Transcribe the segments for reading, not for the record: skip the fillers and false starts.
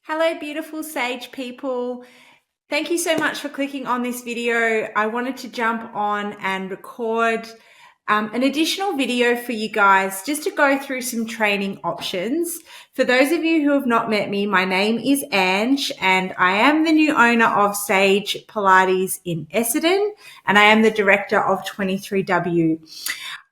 Hello, beautiful Sage people. Thank you so much for clicking on this video. I wanted to jump on and record an additional video for you guys just to go through some training options. For those of you who have not met me, my name is Ange and I am the new owner of Sage Pilates in Essendon and I am the director of 23W.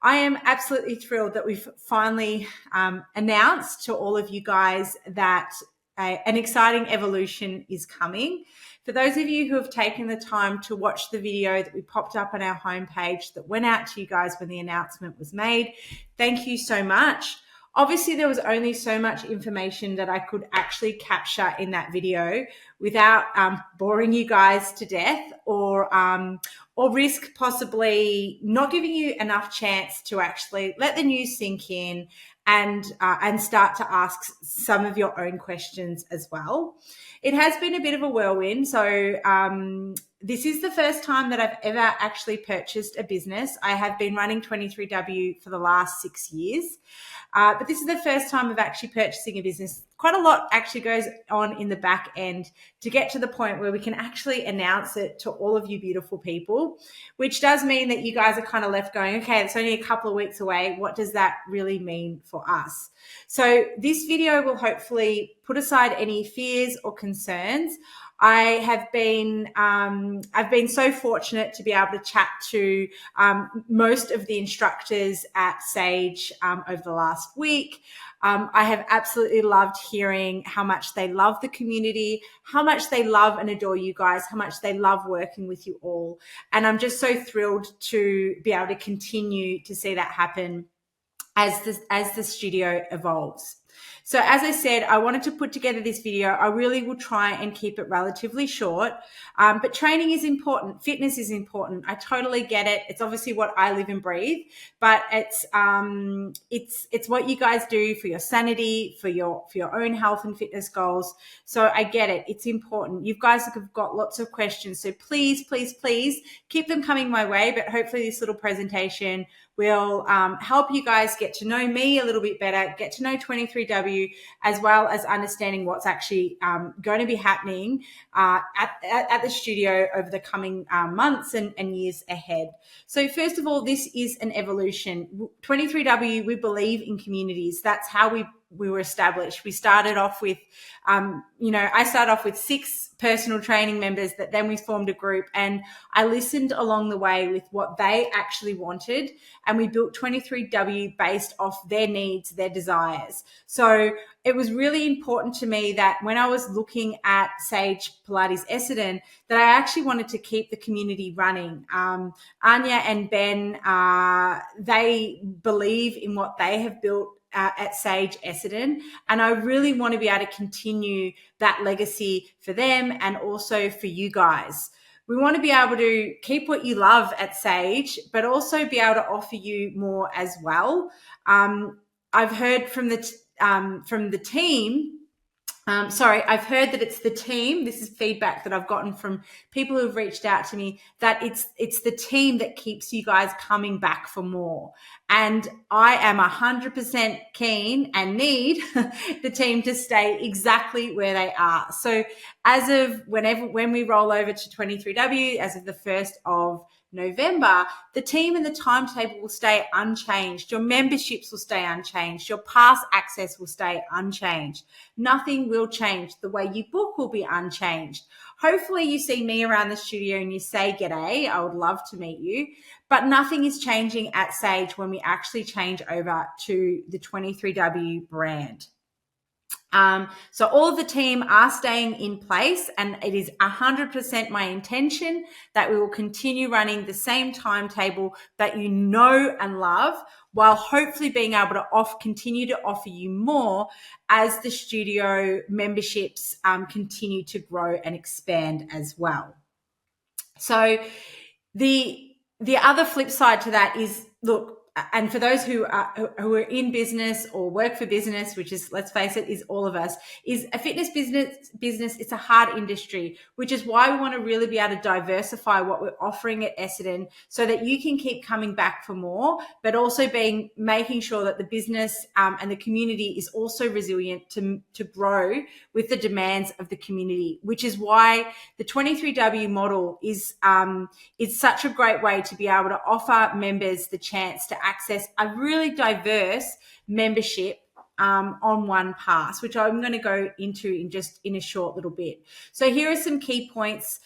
I am absolutely thrilled that we've finally announced to all of you guys that an exciting evolution is coming. For those of you who have taken the time to watch the video that we popped up on our homepage that went out to you guys when the announcement was made, thank you so much. Obviously, there was only so much information that I could actually capture in that video without boring you guys to death or risk possibly not giving you enough chance to actually let the news sink in and start to ask some of your own questions as well. It has been a bit of a whirlwind. So this is the first time that I've ever actually purchased a business. I have been running 23W for the last 6 years. But this is the first time of actually purchasing a business. Quite a lot actually goes on in the back end to get to the point where we can actually announce it to all of you beautiful people, which does mean that you guys are kind of left going, okay, it's only a couple of weeks away. What does that really mean for us? So this video will hopefully put aside any fears or concerns. I've been so fortunate to be able to chat to most of the instructors at Sage over the last week. I have absolutely loved hearing how much they love the community, how much they love and adore you guys, how much they love working with you all. And I'm just so thrilled to be able to continue to see that happen as the studio evolves. So as I said, I wanted to put together this video. I really will try and keep it relatively short, but training is important. Fitness is important. I totally get it. It's obviously what I live and breathe, but it's what you guys do for your sanity, for your own health and fitness goals. So I get it. It's important. You guys have got lots of questions. So please, please, please keep them coming my way, but hopefully this little presentation will help you guys get to know me a little bit better, get to know 23W, as well as understanding what's actually going to be happening at the studio over the coming months and years ahead. So first of all, this is an evolution. 23W, we believe in communities. That's how we were established. We started off with, I started off with 6 personal training members that then we formed a group, and I listened along the way with what they actually wanted, and we built 23W based off their needs, their desires. So it was really important to me that when I was looking at Sage Pilates Essendon, that I actually wanted to keep the community running. Anya and Ben, they believe in what they have built at Sage Essendon, and I really want to be able to continue that legacy for them and also for you guys. We want to be able to keep what you love at Sage, but also be able to offer you more as well. I've heard from the team. I've heard that it's the team. This is feedback that I've gotten from people who've reached out to me, that it's the team that keeps you guys coming back for more. And I am 100% keen and need the team to stay exactly where they are. So as of when we roll over to 23W, as of the 1st of November, the team and the timetable will stay unchanged. Your memberships will stay unchanged. Your pass access will stay unchanged. Nothing will change. The way you book will be unchanged. Hopefully you see me around the studio and you say, g'day, I would love to meet you. But nothing is changing at Sage when we actually change over to the 23W brand. So all of the team are staying in place, and it is 100% my intention that we will continue running the same timetable that you know and love, while hopefully being able to continue to offer you more as the studio memberships continue to grow and expand as well. So the other flip side to that is, look, and for those who are in business or work for business, which is, let's face it, is all of us, is a fitness business. It's a hard industry, which is why we want to really be able to diversify what we're offering at Essendon so that you can keep coming back for more, but also making sure that the business and the community is also resilient to grow with the demands of the community, which is why the 23W model is such a great way to be able to offer members the chance to access a really diverse membership on one pass, which I'm going to go into in a short little bit. So here are some key points,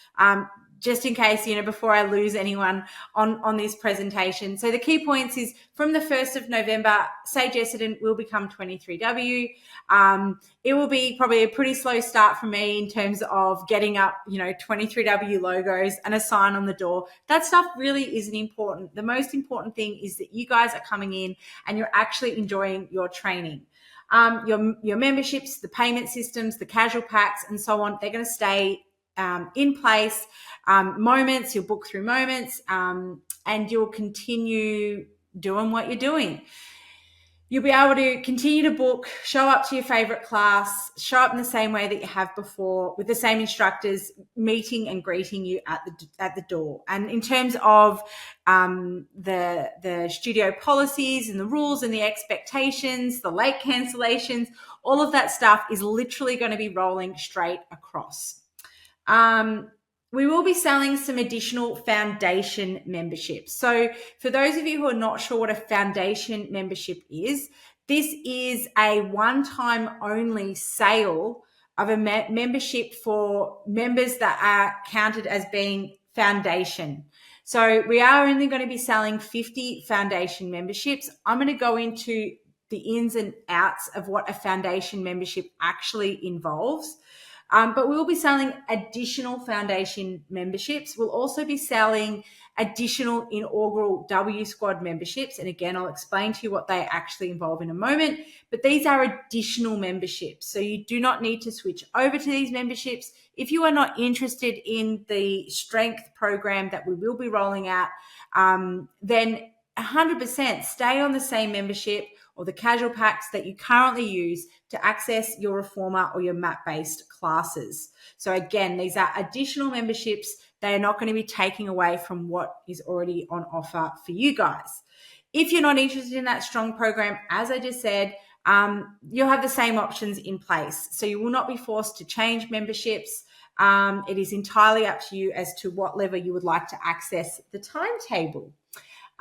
just in case, before I lose anyone on this presentation. So the key points is from the 1st of November, Sage Essendon will become 23W. It will be probably a pretty slow start for me in terms of getting up, 23W logos and a sign on the door. That stuff really isn't important. The most important thing is that you guys are coming in and you're actually enjoying your training. Your memberships, the payment systems, the casual packs, and so on, they're going to stay in place. Moments, you'll book through Moments, and you'll continue doing what you're doing. You'll be able to continue to book, show up to your favorite class, show up in the same way that you have before, with the same instructors meeting and greeting you at the door. And in terms of the studio policies and the rules and the expectations, the late cancellations, all of that stuff is literally going to be rolling straight across. We will be selling some additional foundation memberships. So for those of you who are not sure what a foundation membership is, this is a one-time only sale of a membership for members that are counted as being foundation. So we are only going to be selling 50 foundation memberships. I'm going to go into the ins and outs of what a foundation membership actually involves. But we'll be selling additional foundation memberships. We'll also be selling additional inaugural W Squad memberships. And again, I'll explain to you what they actually involve in a moment. But these are additional memberships. So you do not need to switch over to these memberships. If you are not interested in the strength program that we will be rolling out, then 100% stay on the same membership or the casual packs that you currently use to access your reformer or your mat-based classes. So again, these are additional memberships. They are not going to be taking away from what is already on offer for you guys. If you're not interested in that strong program, as I just said, you'll have the same options in place. So you will not be forced to change memberships. It is entirely up to you as to what level you would like to access the timetable.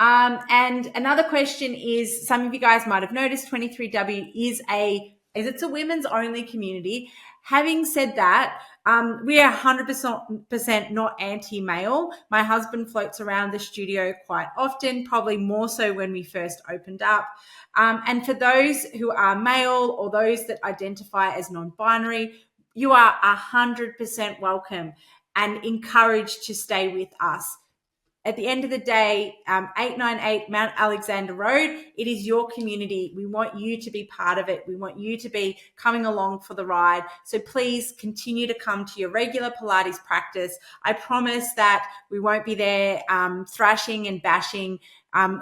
And another question is, some of you guys might have noticed 23W is it's a women's only community. Having said that, we are 100% not anti-male. My husband floats around the studio quite often, probably more so when we first opened up. And for those who are male or those that identify as non-binary, you are 100% welcome and encouraged to stay with us. At the end of the day, 898 Mount Alexander Road, it is your community. We want you to be part of it. We want you to be coming along for the ride. So please continue to come to your regular Pilates practice. I promise that we won't be there thrashing and bashing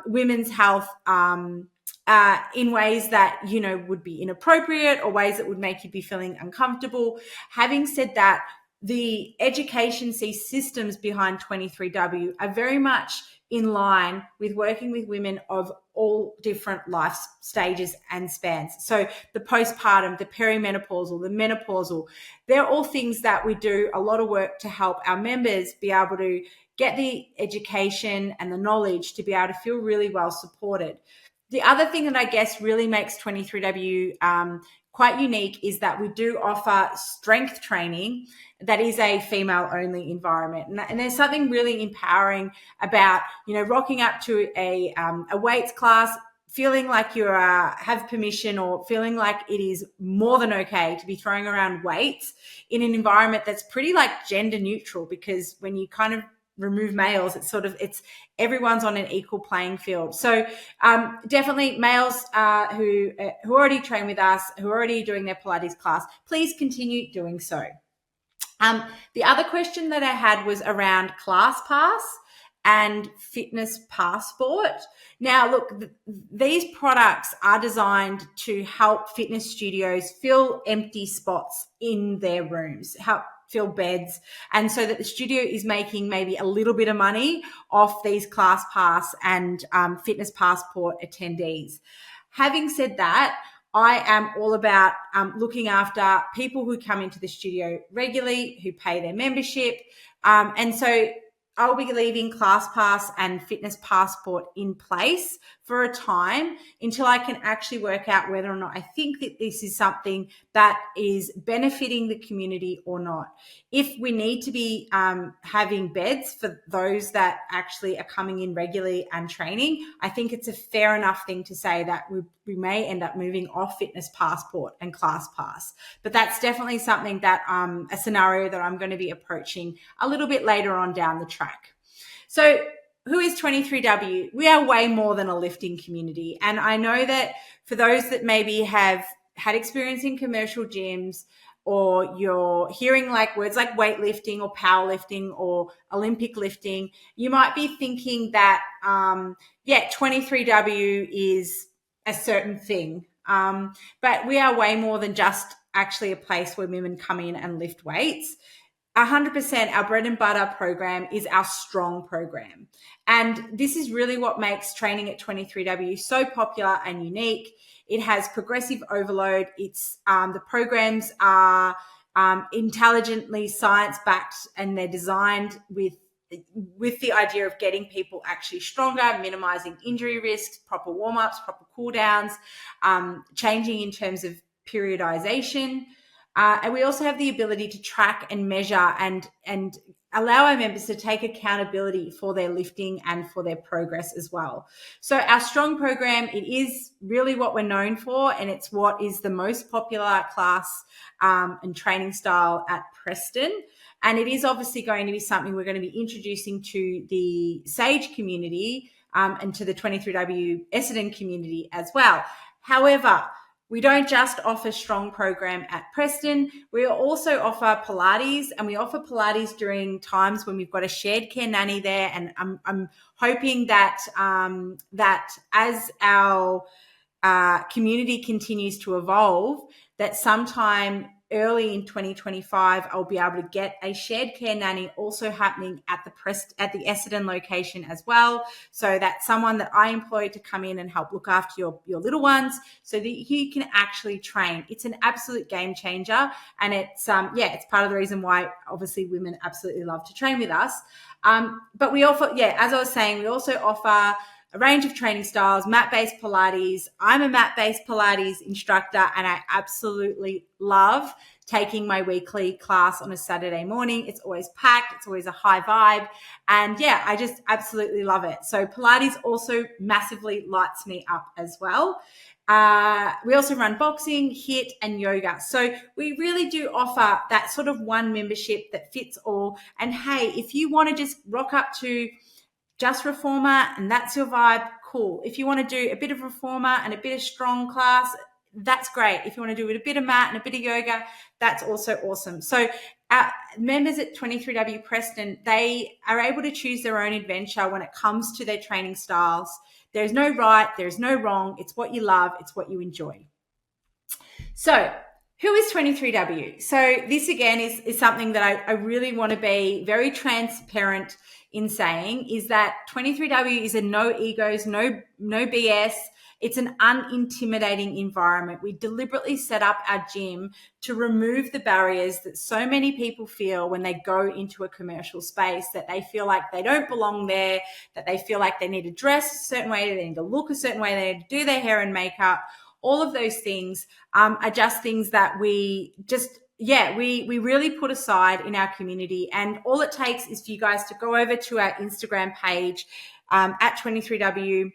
women's health in ways that, would be inappropriate or ways that would make you be feeling uncomfortable. Having said that, the education systems behind 23W are very much in line with working with women of all different life stages and spans. So the postpartum, the perimenopausal, the menopausal, they're all things that we do a lot of work to help our members be able to get the education and the knowledge to be able to feel really well supported. The other thing that I guess really makes 23W quite unique is that we do offer strength training that is a female-only environment. And there's something really empowering about, rocking up to a weights class, feeling like you have permission or feeling like it is more than okay to be throwing around weights in an environment that's pretty like gender neutral, because when you kind of remove males, it's everyone's on an equal playing field. So definitely males who already train with us, who are already doing their Pilates class, please continue doing so. The other question that I had was around ClassPass and Fitness Passport. Now, look, these products are designed to help fitness studios fill empty spots in their rooms, help fill beds, and so that the studio is making maybe a little bit of money off these Class Pass and Fitness Passport attendees. Having said that, I am all about looking after people who come into the studio regularly, who pay their membership. And so I'll be leaving Class Pass and Fitness Passport in place for a time until I can actually work out whether or not I think that this is something that is benefiting the community or not. If we need to be having beds for those that actually are coming in regularly and training, I think it's a fair enough thing to say that we may end up moving off Fitness Passport and Class Pass. But that's definitely something that a scenario that I'm going to be approaching a little bit later on down the track. So who is 23W? We are way more than a lifting community. And I know that for those that maybe have had experience in commercial gyms, or you're hearing like words like weightlifting or powerlifting or Olympic lifting, you might be thinking that, 23W is a certain thing. But we are way more than just actually a place where women come in and lift weights. 100% our bread and butter program is our strong program. And this is really what makes training at 23W so popular and unique. It has progressive overload. It's the programs are intelligently science-backed, and they're designed with the idea of getting people actually stronger, minimizing injury risks, proper warm-ups, proper cool-downs, changing in terms of periodization. And we also have the ability to track and measure and allow our members to take accountability for their lifting and for their progress as well. So our strong program, it is really what we're known for, and it's what is the most popular class and training style at Preston. And it is obviously going to be something we're going to be introducing to the Sage community and to the 23W Essendon community as well. However, we don't just offer strong program at Preston. We also offer Pilates, and we offer Pilates during times when we've got a shared care nanny there. And I'm hoping that that as our community continues to evolve, that sometime early in 2025, I'll be able to get a shared care nanny also happening at the Essendon location as well. So that's someone that I employ to come in and help look after your little ones so that you can actually train. It's an absolute game changer. And it's part of the reason why obviously women absolutely love to train with us. But we offer, as I was saying, we also offer a range of training styles, mat-based Pilates. I'm a mat-based Pilates instructor, and I absolutely love taking my weekly class on a Saturday morning. It's always packed. It's always a high vibe. And I just absolutely love it. So Pilates also massively lights me up as well. We also run boxing, HIIT, and yoga. So we really do offer that sort of one membership that fits all. And hey, if you want to just rock up to just reformer and that's your vibe, cool. If you want to do a bit of reformer and a bit of strong class, that's great. If you want to do a bit of mat and a bit of yoga, that's also awesome. So our members at 23W Preston, they are able to choose their own adventure when it comes to their training styles. There's no right, there's no wrong. It's what you love, it's what you enjoy. So who is 23W? So this again is something that I really want to be very transparent in saying, is that 23W is a no egos, no BS. It's an unintimidating environment. We deliberately set up our gym to remove the barriers that so many people feel when they go into a commercial space, that they feel like they don't belong there, that they feel like they need to dress a certain way, they need to look a certain way, they need to do their hair and makeup. All of those things are just things that we really put aside in our community. And all it takes is for you guys to go over to our Instagram page at 23W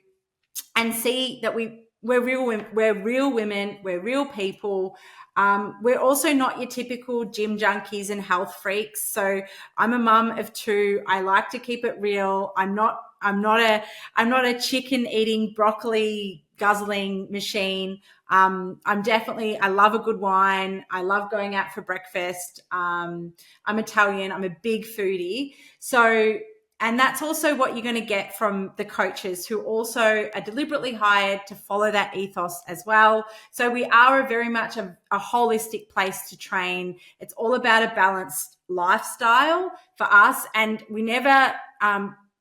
and see that we're real women, we're real people. We're also not your typical gym junkies and health freaks. So I'm a mum of two. I like to keep it real. I'm not a chicken eating, broccoli guzzling machine. I love a good wine. I love going out for breakfast. I'm Italian. I'm a big foodie. So And that's also what you're going to get from the coaches who also are deliberately hired to follow that ethos as well. So we are very much a holistic place to train. It's all about a balanced lifestyle for us. And we never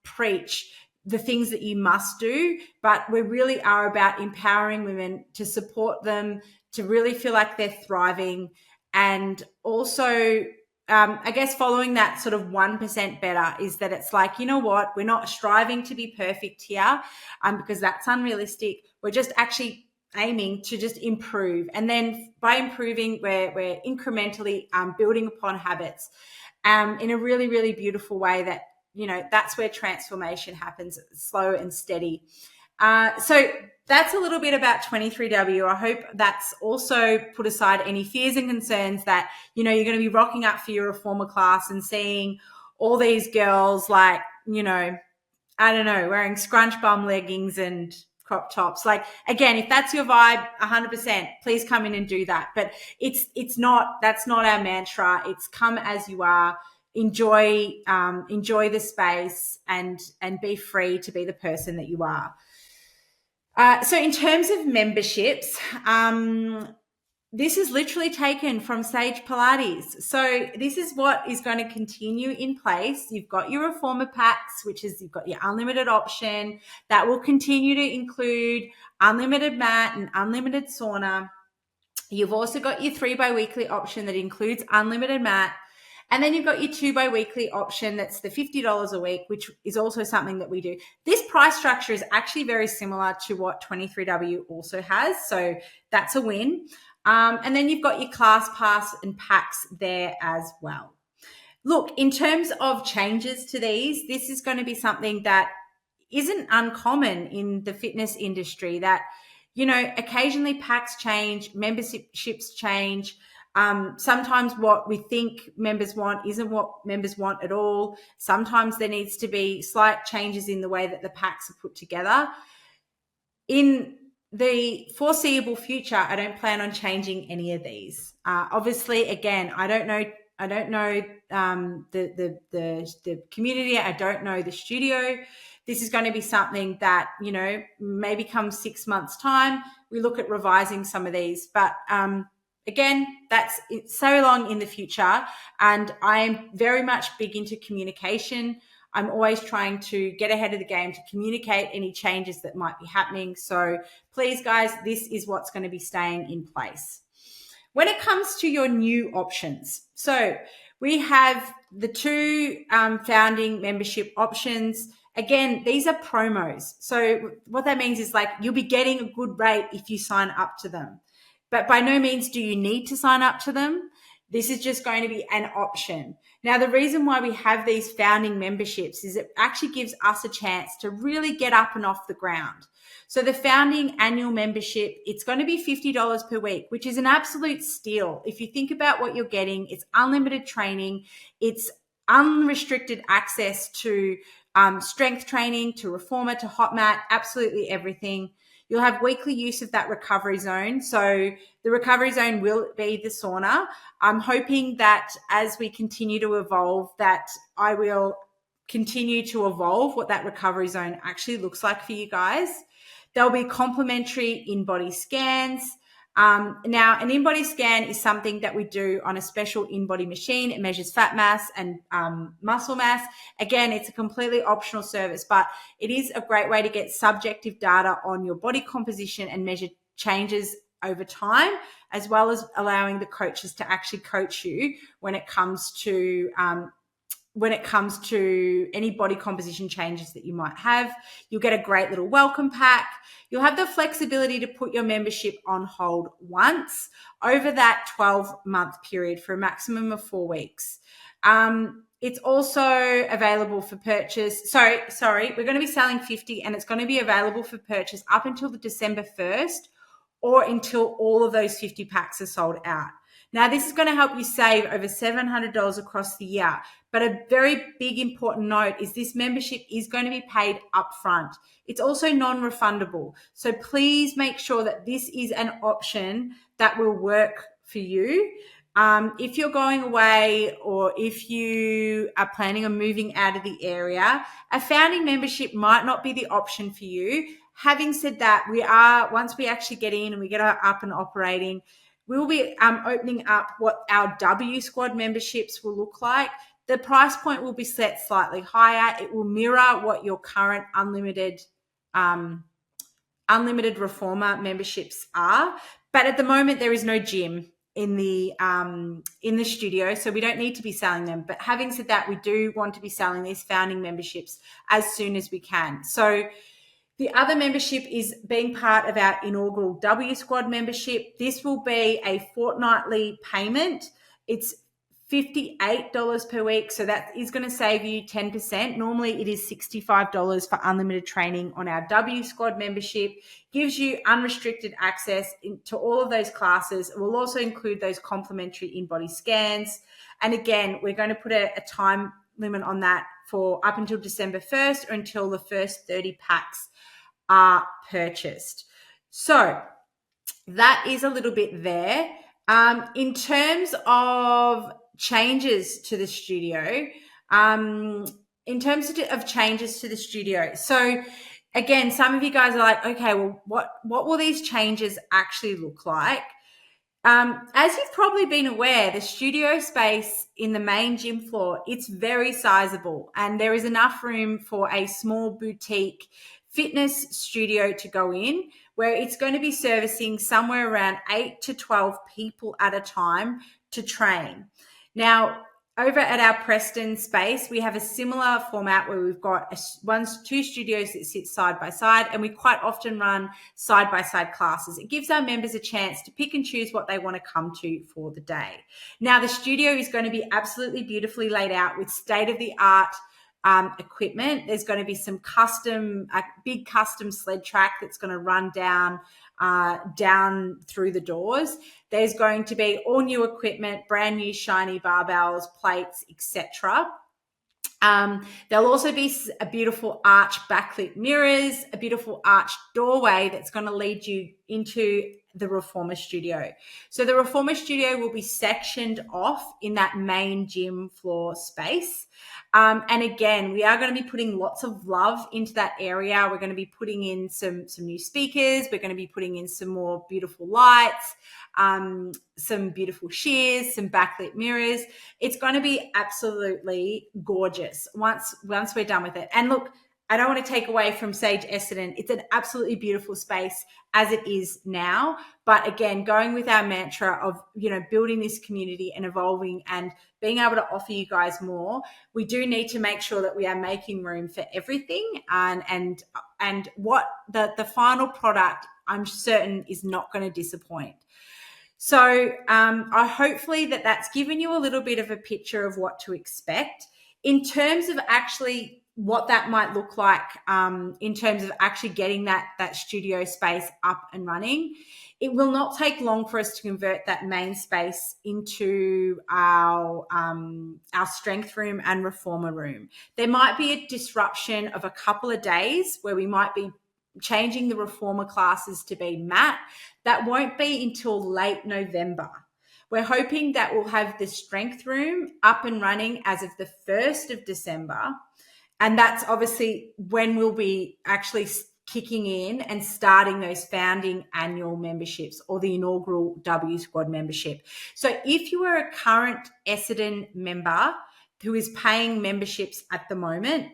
preach the things that you must do, but we really are about empowering women to support them, to really feel like they're thriving. And also, I guess following that sort of 1% better is that it's like, you know what, we're not striving to be perfect here because that's unrealistic. We're just actually aiming to just improve. And then by improving, we're incrementally building upon habits in a really, really beautiful way that, you know, that's where transformation happens, slow and steady. So that's a little bit about 23W. I hope that's also put aside any fears and concerns that, you know, you're going to be rocking up for your reformer class and seeing all these girls like, you know, I don't know, wearing scrunch bum leggings and crop tops. Like, again, if that's your vibe, 100%, please come in and do that. But that's not our mantra. It's come as you are. Enjoy the space and be free to be the person that you are. So in terms of memberships, this is literally taken from Sage Pilates. So this is what is going to continue in place. You've got your reformer packs, which is you've got your unlimited option that will continue to include unlimited mat and unlimited sauna. You've also got your 3 bi-weekly option that includes unlimited mat. And then you've got your 2 bi-weekly option that's the $50 a week, which is also something that we do. This price structure is actually very similar to what 23W also has. So that's a win. And then you've got your class pass and packs there as well. Look, in terms of changes to these, this is going to be something that isn't uncommon in the fitness industry, that, you know, occasionally packs change, memberships change. Sometimes what we think members want isn't what members want at all. Sometimes there needs to be slight changes in the way that the packs are put together. In the foreseeable future, I don't plan on changing any of these. Obviously, again, I don't know the community. I don't know the studio. This is going to be something that, you know, maybe come 6 months' time, we look at revising some of these. But again, it's so long in the future, and I am very much big into communication. I'm always trying to get ahead of the game to communicate any changes that might be happening. So please, guys, this is what's going to be staying in place. When it comes to your new options, so we have the 2 founding membership options. Again, these are promos. So what that means is, like, you'll be getting a good rate if you sign up to them. But by no means do you need to sign up to them. This is just going to be an option. Now, the reason why we have these founding memberships is it actually gives us a chance to really get up and off the ground. So the founding annual membership, it's going to be $50 per week, which is an absolute steal. If you think about what you're getting, it's unlimited training, it's unrestricted access to strength training, to reformer, to hot mat, absolutely everything. You'll have weekly use of that recovery zone. So the recovery zone will be the sauna. I'm hoping that as we continue to evolve, that I will continue to evolve what that recovery zone actually looks like for you guys. There'll be complimentary in-body scans. Now, an in-body scan is something that we do on a special in-body machine. It measures fat mass and muscle mass. Again, it's a completely optional service, but it is a great way to get subjective data on your body composition and measure changes over time, as well as allowing the coaches to actually coach you when it comes to any body composition changes that you might have. You'll get a great little welcome pack. You'll have the flexibility to put your membership on hold once over that 12-month period for a maximum of 4 weeks. It's also available for purchase. Sorry, we're going to be selling 50, and it's going to be available for purchase up until the December 1st or until all of those 50 packs are sold out. Now, this is going to help you save over $700 across the year. But a very big important note is this membership is going to be paid upfront. It's also non-refundable. So please make sure that this is an option that will work for you. If you're going away or if you are planning on moving out of the area, a founding membership might not be the option for you. Having said that, once we actually get in and we get up and operating, we will be opening up what our W Squad memberships will look like. The price point will be set slightly higher. It will mirror what your current unlimited reformer memberships are, but at the moment there is no gym in the studio, so we don't need to be selling them. But having said that, we do want to be selling these founding memberships as soon as we can. So the other membership is being part of our inaugural W Squad membership. This will be a fortnightly payment. It's $58 per week, so that is going to save you 10%. Normally it is $65 for unlimited training on our W Squad membership. Gives you unrestricted access to all of those classes. It will also include those complimentary in-body scans. And again, we're going to put a time limit on that for up until December 1st or until the first 30 packs are purchased. So that is a little bit there. In terms of changes to the studio, so again, some of you guys are like, okay, well, what will these changes actually look like? As you've probably been aware, the studio space in the main gym floor, it's very sizable, and there is enough room for a small boutique fitness studio to go in, where it's going to be servicing somewhere around 8 to 12 people at a time to train. Now, over at our Preston space, we have a similar format where we've got two studios that sit side by side, and we quite often run side-by-side classes. It gives our members a chance to pick and choose what they want to come to for the day. Now, the studio is going to be absolutely beautifully laid out with state-of-the-art equipment. There's going to be some big custom sled track that's going to run down through the doors. There's going to be all new equipment, brand new shiny barbells, plates, etc. There'll also be a beautiful arch backlit mirrors, a beautiful arch doorway that's going to lead you into the Reformer Studio. So the Reformer Studio will be sectioned off in that main gym floor space. And again, we are going to be putting lots of love into that area. We're going to be putting in some new speakers. We're going to be putting in some more beautiful lights, some beautiful shears, some backlit mirrors. It's going to be absolutely gorgeous once we're done with it. And look, I don't want to take away from Sage Essendon. It's an absolutely beautiful space as it is now. But again, going with our mantra of, building this community and evolving and being able to offer you guys more, we do need to make sure that we are making room for everything. And what the final product, I'm certain, is not going to disappoint. So I hopefully that's given you a little bit of a picture of what to expect. In terms of actually what that might look like, in terms of actually getting that studio space up and running, it will not take long for us to convert that main space into our strength room and reformer room. There might be a disruption of a couple of days where we might be changing the reformer classes to be mat. That won't be until late November. We're hoping that we'll have the strength room up and running as of the 1st of December. And that's obviously when we'll be actually kicking in and starting those founding annual memberships or the inaugural W Squad membership. So if you are a current Essendon member who is paying memberships at the moment,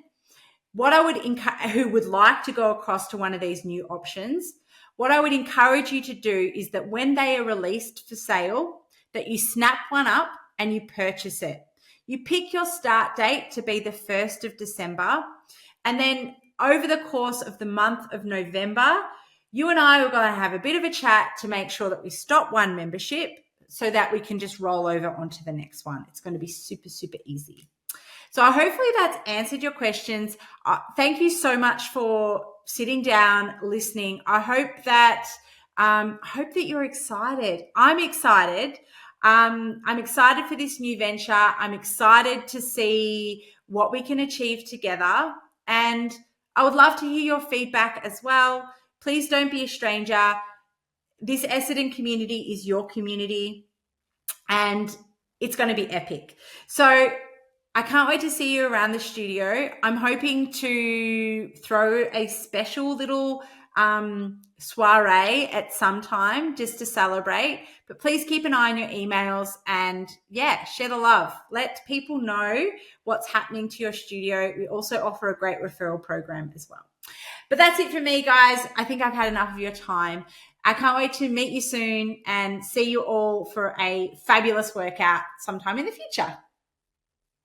who would like to go across to one of these new options, what I would encourage you to do is that when they are released for sale, that you snap one up and you purchase it. You pick your start date to be the 1st of December, and then over the course of the month of November, you and I are going to have a bit of a chat to make sure that we stop one membership so that we can just roll over onto the next one. It's going to be super, super easy. So hopefully that's answered your questions. Thank you so much for sitting down, listening. I hope that you're excited. I'm excited. I'm excited for this new venture. I'm excited to see what we can achieve together. And I would love to hear your feedback as well. Please don't be a stranger. This Essendon community is your community. and it's going to be epic. So I can't wait to see you around the studio. I'm hoping to throw a special little soiree at some time just to celebrate. But please keep an eye on your emails and yeah, share the love. Let people know what's happening to your studio. We also offer a great referral program as well. But that's it for me, guys. I think I've had enough of your time. I can't wait to meet you soon and see you all for a fabulous workout sometime in the future.